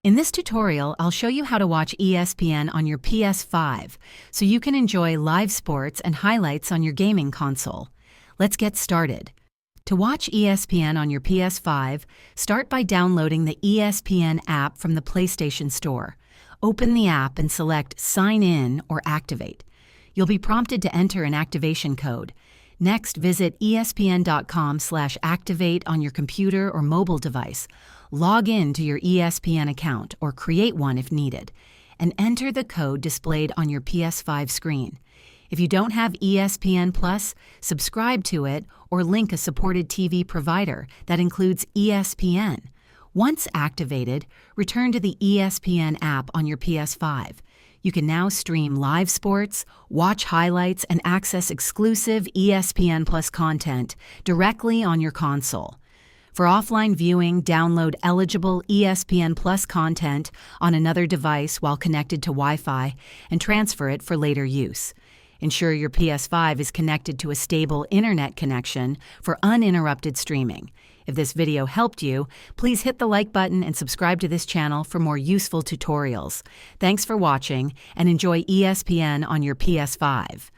In this tutorial, I'll show you how to watch ESPN on your PS5 so you can enjoy live sports and highlights on your gaming console. Let's get started. To watch ESPN on your PS5, start by downloading the ESPN app from the PlayStation Store. Open the app and select Sign In or Activate. You'll be prompted to enter an activation code. Next, visit espn.com/activate on your computer or mobile device. Log in to your ESPN account or create one if needed, and enter the code displayed on your PS5 screen. If you don't have ESPN Plus, subscribe to it or link a supported TV provider that includes ESPN. Once activated, return to the ESPN app on your PS5. You can now stream live sports, watch highlights, and access exclusive ESPN Plus content directly on your console. For offline viewing, download eligible ESPN Plus content on another device while connected to Wi-Fi and transfer it for later use. Ensure your PS5 is connected to a stable internet connection for uninterrupted streaming. If this video helped you, please hit the like button and subscribe to this channel for more useful tutorials. Thanks for watching and enjoy ESPN on your PS5.